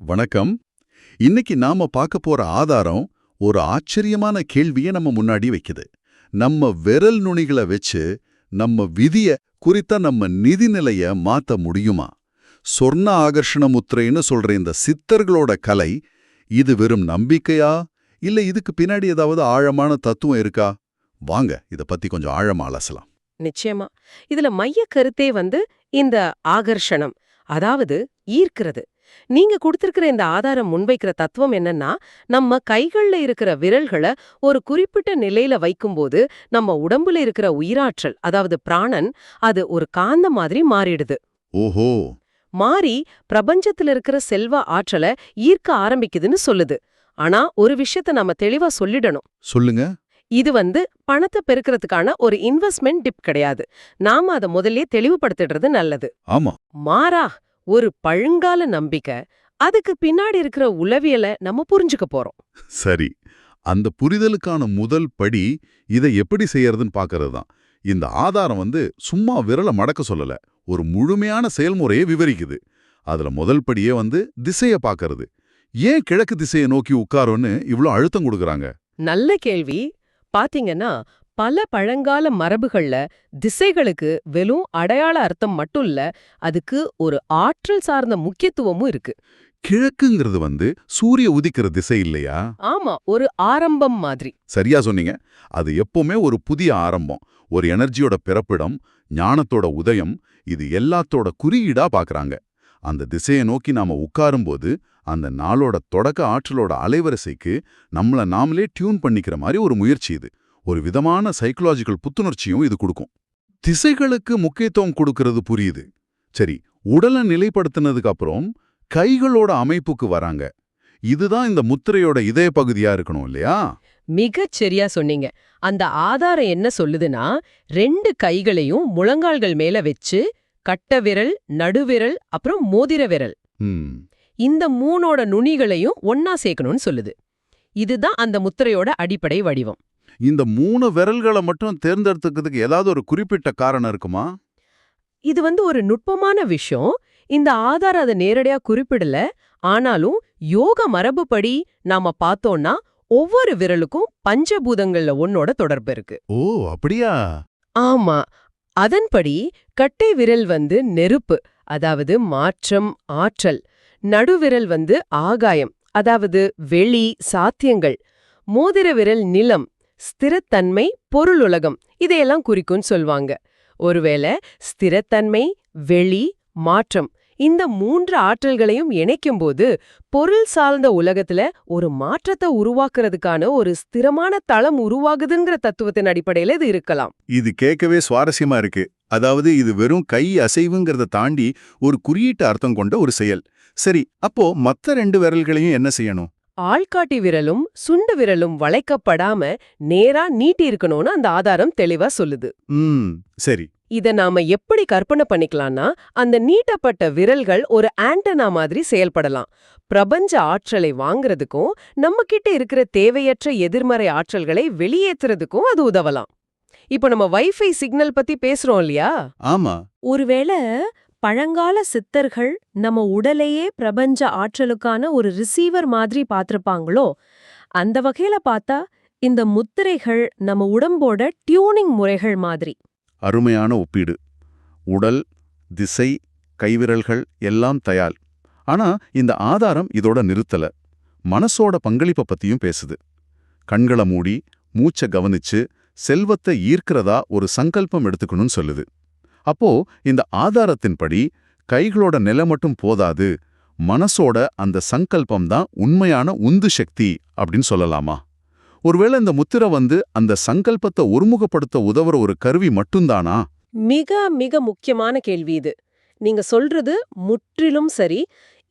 வணக்கம். இன்னைக்கு நாம பார்க்க போற ஆதாரம் ஒரு ஆச்சரியமான கேள்வியை நம்ம முன்னாடி வைக்குது. நம்ம விரல் நுனிகளை வச்சு நம்ம விதிய குறித்த நம்ம நிதிநிலைய மாத்த முடியுமா? சொர்ண ஆகர்ஷண முத்திரைன்னு சொல்ற இந்த சித்தர்களோட கலை, இது வெறும் நம்பிக்கையா இல்ல இதுக்கு பின்னாடி ஏதாவது ஆழமான தத்துவம் இருக்கா? வாங்க இத பத்தி கொஞ்சம் ஆழமா அலசலாம். நிச்சயமா. இதுல மைய கருத்தே இந்த ஆகர்ஷணம், அதாவது ஈர்க்கிறது. நீங்க குடுத்திருக்கிற இந்த ஆதாரம் முன்வைக்கிற தத்துவம் என்னன்னா, நம்ம கைகள்ல இருக்கிற விரல்கள ஒரு குறிப்பிட்ட நிலையில வைக்கும்போது, நம்ம உடம்புல இருக்கிற உயிராற்றல், அதாவது பிராணன், அது ஒரு காந்தம் மாதிரி மாறிடுது. ஓஹோ! மாறி பிரபஞ்சத்துல இருக்கிற செல்வ ஆற்றல ஈர்க்க ஆரம்பிக்குதுன்னு சொல்லுது. ஆனா ஒரு விஷயத்த நம்ம தெளிவா சொல்லிடணும். சொல்லுங்க. இது பணத்தை பெருக்கிறதுக்கான ஒரு இன்வெஸ்ட்மெண்ட் டிப் கிடையாது. நாம அத முதல்லயே தெளிவுபடுத்திடுறது நல்லது. ஆமா. மாறா ஒரு பழங்கால நம்பிக்கை. அதுக்கு பின்னாடி இருக்கிற உளவியல நம்ம புரிஞ்சுக்க போறோம். சரி. அந்த புரிதலுக்கான முதல் படி இதை எப்படி செய்யறதுன்னு பார்க்கறது தான். இந்த ஆதாரம் சும்மா விரல மடக்க சொல்லல. ஒரு முழுமையான செயல்முறையை விவரிக்குது. அதுல முதல் படியே திசைய பார்க்கறது. ஏன் கிழக்கு திசையை நோக்கி உட்காருன்னு இவ்ளோ அழுத்தம் கொடுக்கறாங்க? நல்ல கேள்வி. பாத்தீங்கன்னா, பல பழங்கால மரபுகள்ல திசைகளுக்கு வெறும் அடையாள அர்த்தம் மட்டும் இல்ல, அதுக்கு ஒரு ஆற்றல் சார்ந்த முக்கியத்துவமும் இருக்கு. கிழக்குங்கிறது சூரிய உதிக்கிற திசை இல்லையா? ஆமா, ஒரு ஆரம்பம் மாதிரி. சரியா சொன்னீங்க. அது எப்பவுமே ஒரு புதிய ஆரம்பம். ஒரு எனர்ஜியோட பிறப்பிடம், ஞானத்தோட உதயம், இது எல்லாத்தோட குறியீடா பார்க்கறாங்க. அந்த திசையை நோக்கி நாம உட்காரும்போது, அந்த நாளோட தொடக்க ஆற்றலோட அலைவரிசைக்கு நம்மள நாமளே டியூன் பண்ணிக்கிற மாதிரி ஒரு முயற்சி இது. ஒரு விதமான சைக்கலாஜிக்கல் புத்துணர்ச்சியும் இது கொடுக்கும். திசைகளுக்கு முக்கியத்துவம் கொடுக்கறது புரியுது. சரி, உடலை நிலைப்படுத்தினதுக்கு அப்புறம் கைகளோட அமைப்புக்கு வராங்க. இதுதான் இந்த முத்திரையோட இதய பகுதியா இருக்கணும் இல்லையா? மிகச் சரியா சொன்னீங்க. அந்த ஆதாரம் என்ன சொல்லுதுன்னா, 2 கைகளையும் முழங்கால்கள் மேல வச்சு, கட்ட விரல், நடுவிரல், அப்புறம் மோதிர விரல், ம். இந்த 3ஓட நுனிகளையும் ஒன்னா சேர்க்கணும்னு சொல்லுது. இதுதான் அந்த முத்திரையோட அடிப்படை வடிவம். இந்த 3 விரல்களை மட்டும் தேர்ந்தெடுத்துக்கிறதுக்கு ஏதாவது ஒரு குறிப்பிட்ட காரணம் இருக்குமா? இது ஒரு நுட்பமான விஷயம். இந்த ஆதாரம் அதை நேரடியா குறிப்பிடல. ஆனாலும் யோக மரபுப்படி நாம பார்த்தோம்னா, ஒவ்வொரு விரலுக்கும் பஞ்சபூதங்கள்ல ஒன்னோட தொடர்பு இருக்கு. ஓ, அப்படியா? ஆமா. அதன்படி கட்டை விரல் நெருப்பு, அதாவது மாற்றம், ஆற்றல். நடுவிரல் ஆகாயம், அதாவது வெளி, சாத்தியங்கள். மோதிர விரல் நிலம், ஸ்திரத்தன்மை, பொருளுலகம், இதையெல்லாம் குறிக்கும்னு சொல்வாங்க. ஒருவேளை ஸ்திரத்தன்மை, வெளி, மாற்றம், இந்த 3 ஆற்றல்களையும் இணைக்கும்போது பொருள் சார்ந்த உலகத்துல ஒரு மாற்றத்தை உருவாக்குறதுக்கான ஒரு ஸ்திரமான தளம் உருவாகுதுங்கிற தத்துவத்தின் அடிப்படையில இது இருக்கலாம். இது கேட்கவே சுவாரஸ்யமா இருக்கு. அதாவது இது வெறும் கை அசைவுங்கிறத தாண்டி ஒரு குறியீட்டு அர்த்தம் கொண்ட ஒரு செயல். சரி, அப்போ மத்த 2 விரல்களையும் என்ன செய்யணும்? ஆள்காட்டி விரலும் சுண்டு விரலும் வளைக்கப்படாம நேரா நீட்டி இருக்கணும்னு அந்த ஆதாரம் தெளிவா சொல்லுது. சரி. இத நாம எப்படி கற்பனை பண்ணிக்கலாம்னா, அந்த நீட்டப்பட்ட விரல்கள் ஒரு ஆண்டனா மாதிரி செயல்படலாம். பிரபஞ்ச ஆற்றலை வாங்குறதுக்கும் நம்ம கிட்ட இருக்கிற தேவையற்ற எதிர்மறை ஆற்றல்களை வெளியேற்றுறதுக்கும் அது உதவலாம். இப்ப நம்ம வைஃபை சிக்னல் பத்தி பேசுறோம் இல்லையா? ஆமா. ஒருவேளை பழங்கால சித்தர்கள் நம்ம உடலையே பிரபஞ்ச ஆற்றலுக்கான ஒரு ரிசீவர் மாதிரி பார்த்திருப்பாங்களோ? அந்த வகையில பார்த்தா இந்த முத்திரைகள் நம்ம உடம்போட டியூனிங் முறைகள் மாதிரி. அருமையான ஒப்பீடு. உடல், திசை, கைவிரல்கள் எல்லாம் தயார். ஆனா இந்த ஆதாரம் இதோட நிறுத்தல. மனசோட பங்களிப்பை பத்தியும் பேசுது. கண்களை மூடி மூச்சை கவனிச்சு செல்வத்தை ஈர்க்கிறதா ஒரு சங்கல்பம் எடுத்துக்கணும்னு சொல்லுது. அப்போ இந்த ஆதாரத்தின்படி கைகளோட நிலை மட்டும் போதாது, மனசோட அந்த சங்கல்பம் தான் உண்மையான உந்து சக்தி அப்படின்னு சொல்லலாமா? ஒருவேளை இந்த முத்திரை அந்த சங்கல்பத்தை ஒருமுகப்படுத்த உதவுற ஒரு கருவி மட்டும்தானா? மிக மிக முக்கியமான கேள்வி இது. நீங்க சொல்றது முற்றிலும் சரி.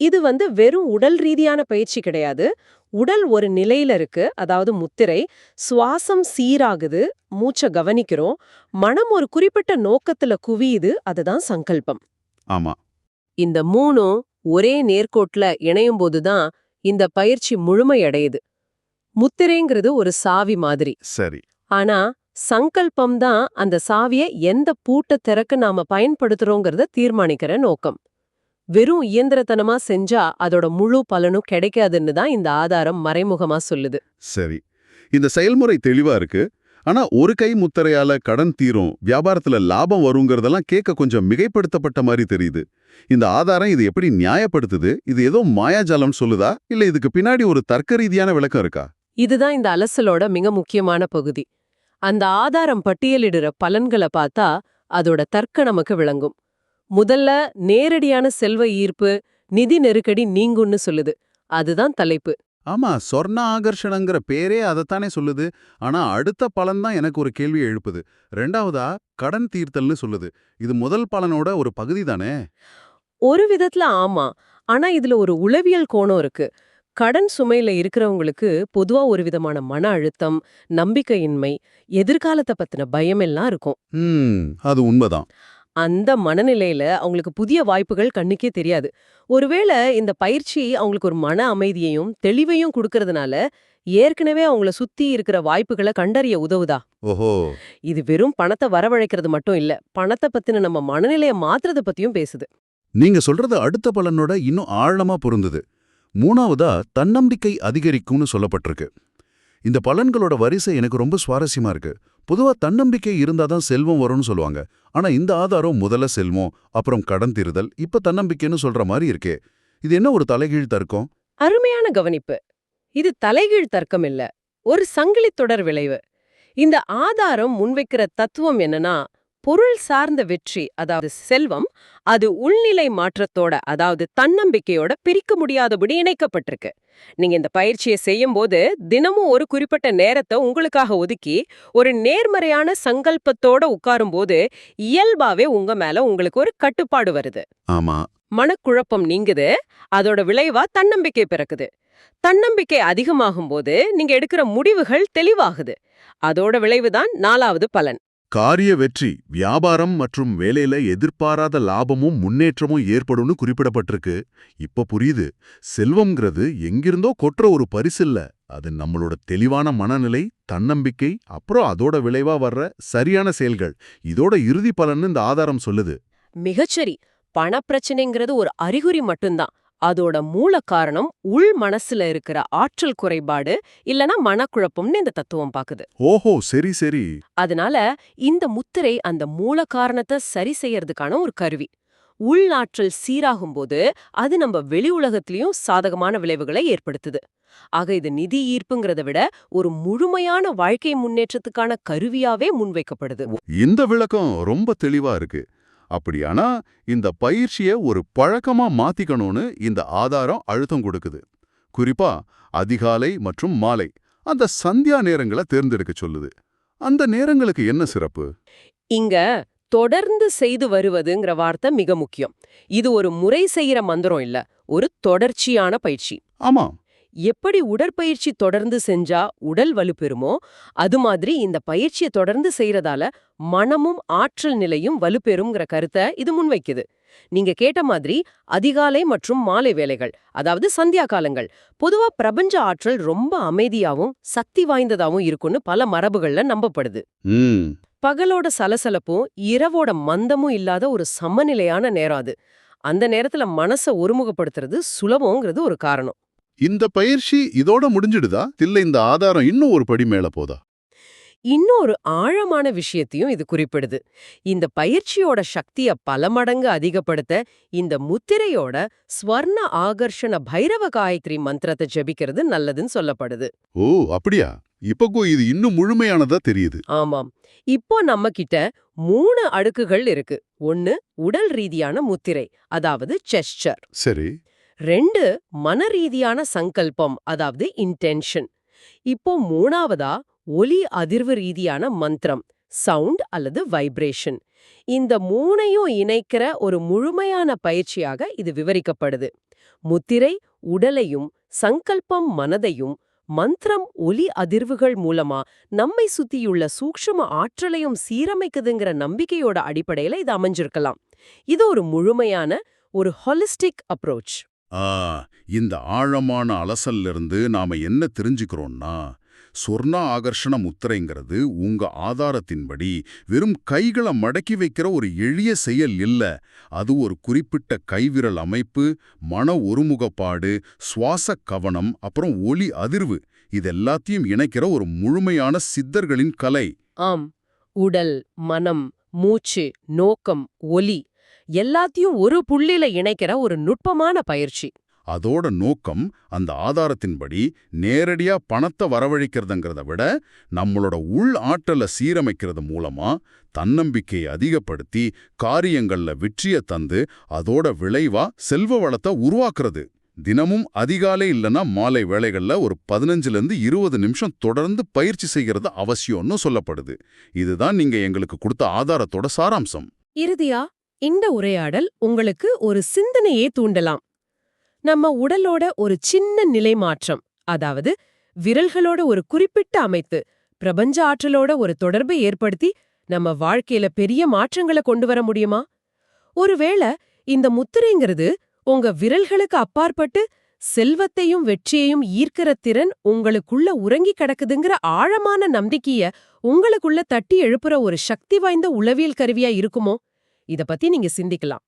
இது வெறும் உடல் ரீதியான பயிற்சி கிடையாது. உடல் ஒரு நிலையில இருக்கு, அதாவது முத்திரை. சுவாசம் சீராகுது, மூச்ச கவனிக்கிறோம். மனம் ஒரு குறிப்பிட்ட நோக்கத்துல குவியுது, அதுதான் சங்கல்பம். ஆமா. இந்த 3ம் ஒரே நேர்கோட்ல இணையும் போதுதான் இந்த பயிற்சி முழுமையடையுது. முத்திரைங்கிறது ஒரு சாவி மாதிரி. சரி. ஆனா சங்கல்பம் தான் அந்த சாவிய எந்த பூட்ட திறக்க நாம பயன்படுத்துறோங்கிறத தீர்மானிக்கிற நோக்கம். வெறும் இயந்திரத்தனமா செஞ்சா அதோட முழு பலனும் கிடைக்காதுன்னு தான் இந்த ஆதாரம் மறைமுகமா சொல்லுது. சரி, இந்த செயல்முறை தெளிவா இருக்கு. ஆனா ஒரு கை முத்திரையால கடன் தீரும், வியாபாரத்துல லாபம் வருங்கிறதெல்லாம் கேட்க கொஞ்சம் மிகைப்படுத்தப்பட்ட மாதிரி தெரியுது. இந்த ஆதாரம் இது எப்படி நியாயப்படுத்துது? இது ஏதோ மாயாஜாலம் சொல்லுதா, இல்ல இதுக்கு பின்னாடி ஒரு தர்க்க ரீதியான விளக்கம் இருக்கா? இதுதான் இந்த அலசலோட மிக முக்கியமான பகுதி. அந்த ஆதாரம் பட்டியலிடுற பலன்களை பார்த்தா அதோட தர்க்கம் நமக்கு விளங்கும். முதல்ல நேரடியான செல்வ ஈர்ப்பு, நிதி நெருக்கடி நீங்கும்னு சொல்லுது. அதுதான் தலைப்பு. ஆமா, சொர்ண ஆகர்ஷணங்கிற பேரே அதைத்தானே சொல்லுது. ஆனா அடுத்த பலன் தான் எனக்கு ஒரு கேள்வியை எழுப்புது. ரெண்டாவதா கடன் தீர்த்தல்னு சொல்லுது. இது முதல் பலனோட ஒரு பகுதி தானே? ஒரு விதத்துல ஆமா. ஆனா இதுல ஒரு உளவியல் கோணம் இருக்கு. கடன் சுமையில இருக்கிறவங்களுக்கு பொதுவா ஒரு விதமான மன அழுத்தம், நம்பிக்கையின்மை, எதிர்காலத்தை பத்தின பயம் எல்லாம் இருக்கும். அது உண்மைதான். அந்த மனநிலையில அவங்களுக்கு புதிய வாய்ப்புகள் கண்ணுக்கே தெரியாது. ஒருவேளை இந்த பயிற்சி அவங்களுக்கு ஒரு மன அமைதியையும் தெளிவையும் கொடுக்கறதுனால ஏற்கனவே அவங்கள சுத்தி இருக்கிற வாய்ப்புகளை கண்டறிய உதவுதா? ஓஹோ. இது வெறும் பணத்தை வரவழைக்கிறது மட்டும் இல்ல, பணத்தை பத்தின நம்ம மனநிலையை மாத்துறத பத்தியும் பேசுது. நீங்க சொல்றது அடுத்த பலனோட இன்னும் ஆழமா பொருந்துது. மூணாவதா தன்னம்பிக்கை அதிகரிக்கும்னு சொல்லப்பட்டிருக்கு. இந்த பலன்களோட வரிசை எனக்கு ரொம்ப சுவாரஸ்யமா இருக்கு. பொதுவா தன்னம்பிக்கை இருந்தாதான் செல்வம் வரும்னு சொல்லுவாங்க. ஆனா இந்த ஆதாரம் முதல்ல செல்வம், அப்புறம் கடன் தீருதல், இப்ப தன்னம்பிக்கைன்னு சொல்ற மாதிரி இருக்கே. இது என்ன ஒரு தலைகீழ் தர்க்கம்? அருமையான கவனிப்பு. இது தலைகீழ் தர்க்கம் இல்ல, ஒரு சங்கிலித் தொடர் விளைவு. இந்த ஆதாரம் முன்வைக்கிற தத்துவம் என்னன்னா, பொருள் சார்ந்த வெற்றி, அதாவது செல்வம், அது உள்நிலை மாற்றத்தோட, அதாவது தன்னம்பிக்கையோட பிரிக்க முடியாதபடி இணைக்கப்பட்டிருக்கு. நீங்க இந்த பயிற்சியை செய்யும்போது தினமும் ஒரு குறிப்பிட்ட நேரத்தை உங்களுக்காக ஒதுக்கி ஒரு நேர்மறையான சங்கல்பத்தோட உட்காரும்போது இயல்பாவே உங்க மேல உங்களுக்கு ஒரு கட்டுப்பாடு வருது. ஆமா. மனக்குழப்பம் நீங்குது. அதோட விளைவா தன்னம்பிக்கை பிறக்குது. தன்னம்பிக்கை அதிகமாகும் போது நீங்க எடுக்கிற முடிவுகள் தெளிவாகுது. அதோட விளைவுதான் 4வது பலன். காரிய வெற்றி, வியாபாரம் மற்றும் வேலையில எதிர்பாராத லாபமும் முன்னேற்றமும் ஏற்படும்னு குறிப்பிடப்பட்டிருக்கு. இப்ப புரியுது. செல்வம்ங்கிறது எங்கிருந்தோ கொட்டுற ஒரு பரிசில்ல. அது நம்மளோட தெளிவான மனநிலை, தன்னம்பிக்கை, அப்புறம் அதோட விளைவா வர்ற சரியான செயல்கள். இதோட இறுதி பலன்னு இந்த ஆதாரம் சொல்லுது. மிகச்சரி. பணப்பிரச்சனைங்கிறது ஒரு அறிகுறி மட்டும்தான். அதோட மூல காரணம் உள் மனசுல இருக்கிற ஆற்றல் குறைபாடு இல்லனா மனக்குழப்பம்னு இந்த தத்துவம் பாக்குது. ஓஹோ, சரி சரி. அதனால இந்த முத்திரை அந்த மூல காரணத்தை சரி செய்யறதுக்கான ஒரு கருவி. உள்நாற்றல் சீராகும்போது அது நம்ம வெளி உலகத்திலயும் சாதகமான விளைவுகளை ஏற்படுத்துது. ஆக இது நிதி ஈர்ப்புங்கிறத விட ஒரு முழுமையான வாழ்க்கை முன்னேற்றத்துக்கான கருவியாவே முன்வைக்கப்படுது. இந்த விளக்கம் ரொம்ப தெளிவா இருக்கு. அப்படியானா இந்த பயிற்சியை ஒரு பழக்கமா மாத்திக்கணும்னு இந்த ஆதாரம் அழுத்தம் கொடுக்குது. குறிப்பா அதிகாலை மற்றும் மாலை அந்த சந்தியா நேரங்களை தேர்ந்தெடுக்க சொல்லுது. அந்த நேரங்களுக்கு என்ன சிறப்பு? இங்க தொடர்ந்து செய்து வருவதுங்கிற வார்த்தை மிக முக்கியம். இது ஒரு முறை செய்யற மந்திரம் இல்ல, ஒரு தொடர்ச்சியான பயிற்சி. ஆமா. எப்படி உடற்பயிற்சி தொடர்ந்து செஞ்சா உடல் வலுப்பெறுமோ அது மாதிரி இந்த பயிற்சியை தொடர்ந்து செய்யறதால மனமும் ஆற்றல் நிலையும் வலுப்பெறும்ங்கிற கருத்தை இது முன்வைக்குது. நீங்க கேட்ட மாதிரி அதிகாலை மற்றும் மாலை வேளைகள், அதாவது சந்தியா காலங்கள், பொதுவா பிரபஞ்ச ஆற்றல் ரொம்ப அமைதியாவும் சக்தி வாய்ந்ததாவும் இருக்குன்னு பல மரபுகள்ல நம்பப்படுது. பகலோட சலசலப்பும் இரவோட மந்தமும் இல்லாத ஒரு சமநிலையான நேரம் அது. அந்த நேரத்துல மனசை ஒருமுகப்படுத்துறது சுலபங்கிறது ஒரு காரணம். இந்த பயிற்சி இதோட முடிஞ்சிடுதா, இல்ல இந்த ஆதாரம் இன்னும் ஒரு படி மேல போதா? இன்னொரு ஆழமான விஷயத்தையும் இது குறிப்பிடுது. இந்த பயிற்சியோட சக்திய பல மடங்கு அதிகப்படுத்த இந்த முத்திரையோட ஸ்வர்ண ஆகர்ஷண பைரவ காயத்ரி மந்திரத்தை ஜெபிக்கிறது நல்லதுன்னு சொல்லப்படுது. ஓ, அப்படியா? இப்போக்கும் இது இன்னும் முழுமையானதா தெரியுது. ஆமாம். இப்போ நம்ம கிட்ட 3 அடுக்குகள் இருக்கு. 1 உடல் ரீதியான முத்திரை, அதாவது ஜெஸ்சர். சரி. 2 மனரீதியான சங்கல்பம், அதாவது இன்டென்ஷன். இப்போ 3வதா ஒலி அதிர்வு ரீதியான மந்திரம், சவுண்ட் அல்லது வைப்ரேஷன். இந்த 3ஐயும் இணைக்கிற ஒரு முழுமையான பயிற்சியாக இது விவரிக்கப்படுது. முத்திரை உடலையும் சங்கல்பம் மனதையும், மந்திரம் ஒலி அதிர்வுகள் மூலமா நம்மை சுத்தியுள்ள சூக்ஷ்ம ஆற்றலையும் சீரமைக்குதுங்கிற நம்பிக்கையோட அடிப்படையில இது அமைஞ்சிருக்கலாம். இது ஒரு முழுமையான ஒரு ஹாலிஸ்டிக் அப்ரோச். இந்த ஆழமான அலசல்ல இருந்து நாம என்ன தெரிஞ்சுக்கிறோம்னா, சொர்ண ஆகர்ஷண முத்திரைங்கிறது உங்க ஆதாரத்தின்படி வெறும் கைகளை மடக்கி வைக்கிற ஒரு எளிய செயல் இல்ல. அது ஒரு குறிப்பிட்ட கைவிரல் அமைப்பு, மன ஒருமுகப்பாடு, சுவாச கவனம், அப்புறம் ஒலி அதிர்வு, இதெல்லாத்தையும் இணைக்கிற ஒரு முழுமையான சித்தர்களின் கலை. ஆம், உடல், மனம், மூச்சு, நோக்கம், ஒலி எல்லாத்தையும் ஒரு புள்ளில இணைக்கிற ஒரு நுட்பமான பயிற்சி. அதோட நோக்கம் அந்த ஆதாரத்தின்படி நேரடியா பணத்தை வரவழைக்கிறதுங்கிறத விட நம்மளோட உள் ஆற்றலை சீரமைக்கிறது மூலமா தன்னம்பிக்கையை அதிகப்படுத்தி காரியங்கள்ல வெற்றியை தந்து அதோட விளைவா செல்வ வளத்தை உருவாக்குறது. தினமும் அதிகாலை இல்லைன்னா மாலை வேளைகள்ல ஒரு 15-20 நிமிஷம் தொடர்ந்து பயிற்சி செய்கிறது அவசியம்னு சொல்லப்படுது. இதுதான் நீங்க எங்களுக்கு கொடுத்த ஆதாரத்தோட சாராம்சம். இறுதியா இந்த உரையாடல் உங்களுக்கு ஒரு சிந்தனையே தூண்டலாம். நம்ம உடலோட ஒரு சின்ன நிலை மாற்றம், அதாவது விரல்களோட ஒரு குறிப்பிட்ட அமைத்து பிரபஞ்ச ஆற்றலோட ஒரு தொடர்பை ஏற்படுத்தி நம்ம வாழ்க்கையில பெரிய மாற்றங்களை கொண்டு வர முடியுமா? ஒருவேளை இந்த முத்திரைங்கிறது உங்க விரல்களுக்கு அப்பாற்பட்டு செல்வத்தையும் வெற்றியையும் ஈர்க்கிற திறன் உங்களுக்குள்ள உறங்கி கிடக்குதுங்கிற ஆழமான நம்பிக்கைய உங்களுக்குள்ள தட்டி எழுப்புற ஒரு சக்தி வாய்ந்த உளவியல் கருவியா இருக்குமோ? இத பத்தி நீங்க சிந்திக்கலாம்.